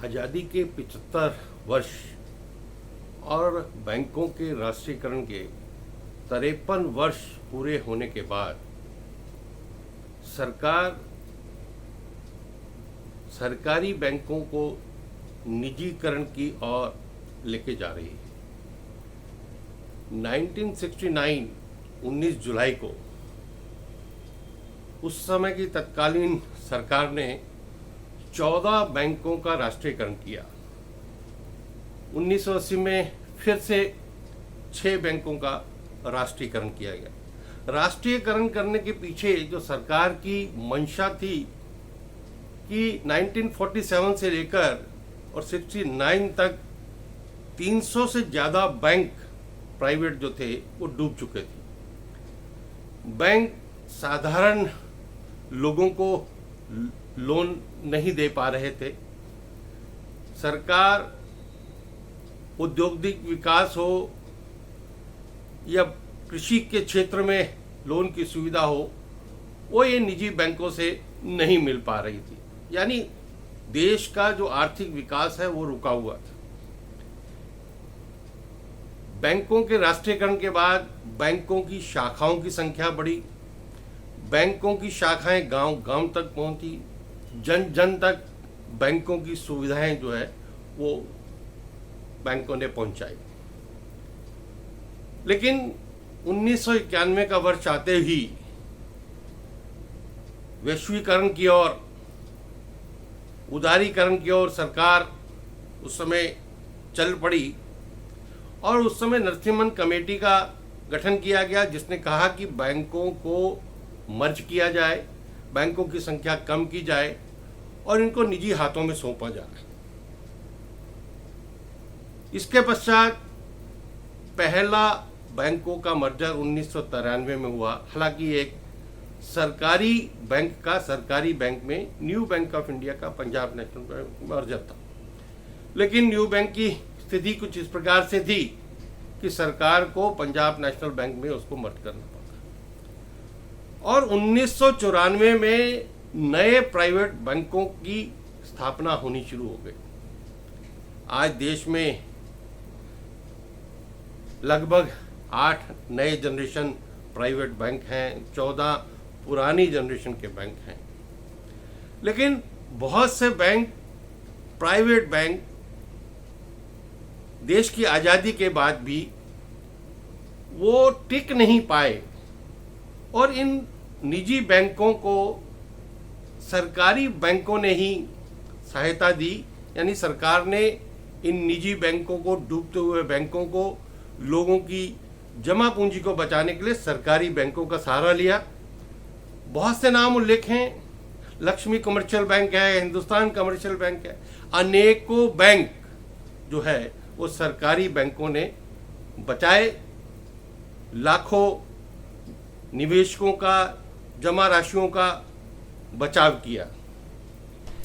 आज़ादी के 75 वर्ष और बैंकों के राष्ट्रीयकरण के 53 वर्ष पूरे होने के बाद सरकार सरकारी बैंकों को निजीकरण की ओर लेके जा रही है। 1969 19 जुलाई को उस समय की तत्कालीन सरकार ने 14 बैंकों का राष्ट्रीयकरण किया। 1980 में फिर से 6 बैंकों का राष्ट्रीयकरण किया गया। राष्ट्रीयकरण करने के पीछे जो सरकार की मंशा थी कि 1947 से लेकर और 69 तक 300 से ज़्यादा बैंक प्राइवेट जो थे वो डूब चुके थे। बैंक साधारण लोगों को लोन नहीं दे पा रहे थे। सरकार औद्योगिक विकास हो या कृषि के क्षेत्र में लोन की सुविधा हो, वो ये निजी बैंकों से नहीं मिल पा रही थी। यानी देश का जो आर्थिक विकास है वो रुका हुआ था। बैंकों के राष्ट्रीयकरण के बाद बैंकों की शाखाओं की संख्या बढ़ी, बैंकों की शाखाएं गांव गांव तक पहुंची, जन जन तक बैंकों की सुविधाएं जो है वो बैंकों ने पहुंचाई। लेकिन 1991 का वर्ष आते ही वैश्वीकरण की ओर, उदारीकरण की ओर सरकार उस समय चल पड़ी और उस समय नरसिम्हन कमेटी का गठन किया गया, जिसने कहा कि बैंकों को मर्ज किया जाए, बैंकों की संख्या कम की जाए और इनको निजी हाथों में सौंपा जाए। इसके पश्चात पहला बैंकों का मर्जर 1993 में हुआ। हालांकि एक सरकारी बैंक का सरकारी बैंक में न्यू बैंक ऑफ इंडिया का पंजाब नेशनल बैंक मर्जर था। लेकिन न्यू बैंक की स्थिति कुछ इस प्रकार से थी कि सरकार को पंजाब नेशनल बैंक में उसको मर्ज करना पड़ा और 1994 में नए प्राइवेट बैंकों की स्थापना होनी शुरू हो गई। आज देश में लगभग 8 नए जनरेशन प्राइवेट बैंक हैं, 14 पुरानी जनरेशन के बैंक हैं। लेकिन बहुत से बैंक, प्राइवेट बैंक देश की आज़ादी के बाद भी वो टिक नहीं पाए और इन निजी बैंकों को सरकारी बैंकों ने ही सहायता दी। यानी सरकार ने इन निजी बैंकों को, डूबते हुए बैंकों को, लोगों की जमा पूंजी को बचाने के लिए सरकारी बैंकों का सहारा लिया। बहुत से नाम उल्लेख हैं, लक्ष्मी कमर्शियल बैंक है, हिंदुस्तान कमर्शियल बैंक है, अनेकों बैंक जो है वो सरकारी बैंकों ने बचाए। लाखों निवेशकों का, जमा राशियों का बचाव किया।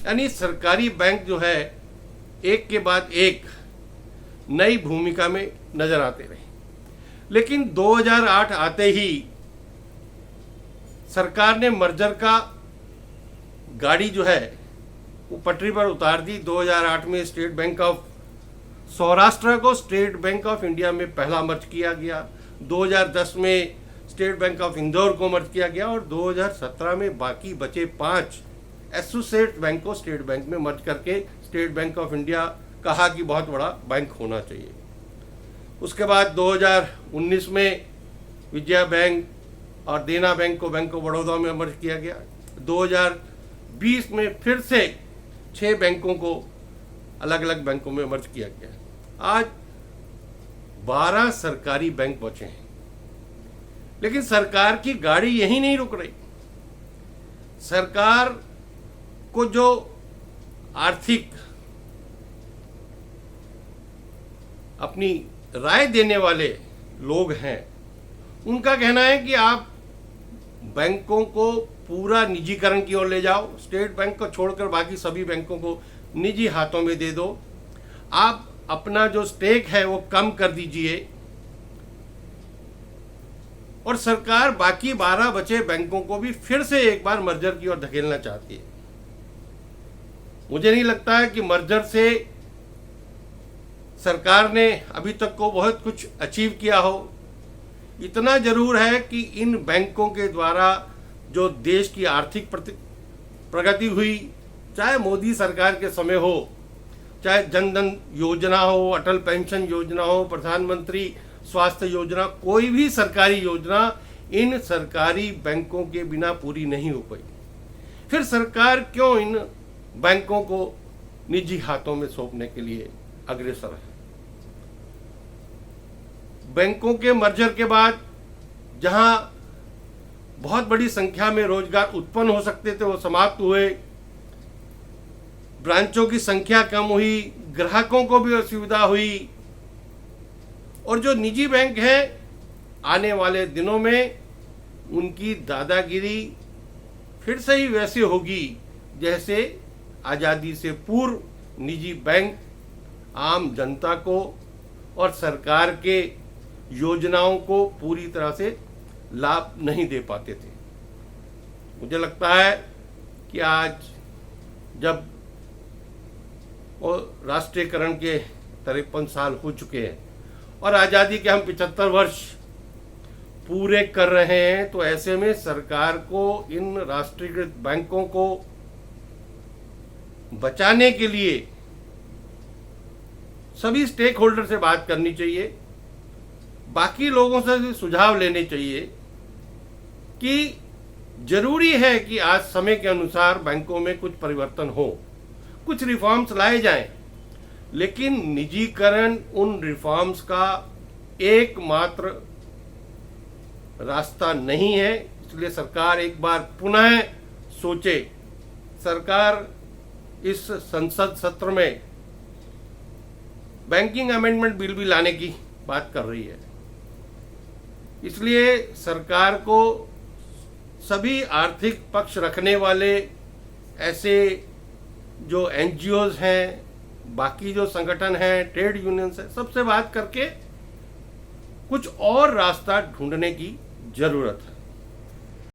यानी सरकारी बैंक जो है एक के बाद एक नई भूमिका में नजर आते रहे। लेकिन 2008 आते ही सरकार ने मर्जर का गाड़ी जो है वो पटरी पर उतार दी। 2008 में स्टेट बैंक ऑफ सौराष्ट्र को स्टेट बैंक ऑफ इंडिया में पहला मर्ज किया गया। 2010 में स्टेट बैंक ऑफ इंदौर को मर्ज किया गया और 2017 में बाकी बचे 5 एसोसिएट बैंक को स्टेट बैंक में मर्ज करके स्टेट बैंक ऑफ इंडिया कहा कि बहुत बड़ा बैंक होना चाहिए। उसके बाद 2019 में विजया बैंक और देना बैंक को बैंक ऑफ बड़ौदा में मर्ज किया गया। 2020 में फिर से 6 बैंकों को अलग अलग बैंकों में मर्ज किया गया। आज 12 सरकारी बैंक बचे हैं। लेकिन सरकार की गाड़ी यहीं नहीं रुक रही। सरकार को जो आर्थिक अपनी राय देने वाले लोग हैं, उनका कहना है कि आप बैंकों को पूरा निजीकरण की ओर ले जाओ, स्टेट बैंक को छोड़कर बाकी सभी बैंकों को निजी हाथों में दे दो, आप अपना जो स्टेक है वो कम कर दीजिए और सरकार बाकी 12 बचे बैंकों को भी फिर से एक बार मर्जर की ओर धकेलना चाहती है। मुझे नहीं लगता है कि मर्जर से सरकार ने अभी तक को बहुत कुछ अचीव किया हो। इतना जरूर है कि इन बैंकों के द्वारा जो देश की आर्थिक प्रगति हुई, चाहे मोदी सरकार के समय हो, चाहे जन धन योजना हो, अटल पेंशन योजना हो, प्रधानमंत्री स्वास्थ्य योजना, कोई भी सरकारी योजना इन सरकारी बैंकों के बिना पूरी नहीं हो पाई। फिर सरकार क्यों इन बैंकों को निजी हाथों में सौंपने के लिए अग्रसर है? बैंकों के मर्जर के बाद जहां बहुत बड़ी संख्या में रोजगार उत्पन्न हो सकते थे वो समाप्त हुए, ब्रांचों की संख्या कम हुई, ग्राहकों को भी असुविधा हुई, और जो निजी बैंक हैं आने वाले दिनों में उनकी दादागिरी फिर से ही वैसे होगी जैसे आज़ादी से पूर्व निजी बैंक आम जनता को और सरकार के योजनाओं को पूरी तरह से लाभ नहीं दे पाते थे। मुझे लगता है कि आज जब राष्ट्रीयकरण के 53 साल हो चुके हैं और आज़ादी के हम 75 वर्ष पूरे कर रहे हैं, तो ऐसे में सरकार को इन राष्ट्रीयकृत बैंकों को बचाने के लिए सभी स्टेक होल्डर से बात करनी चाहिए, बाकी लोगों से भी सुझाव लेने चाहिए कि जरूरी है कि आज समय के अनुसार बैंकों में कुछ परिवर्तन हो, कुछ रिफॉर्म्स लाए जाएं, लेकिन निजीकरण उन रिफॉर्म्स का एकमात्र रास्ता नहीं है। इसलिए सरकार एक बार पुनः सोचे। सरकार इस संसद सत्र में बैंकिंग अमेंडमेंट बिल भी लाने की बात कर रही है। इसलिए सरकार को सभी आर्थिक पक्ष रखने वाले ऐसे जो एनजीओज हैं, बाकी जो संगठन हैं, ट्रेड यूनियंस हैं, सबसे बात करके कुछ और रास्ता ढूंढने की जरूरत है।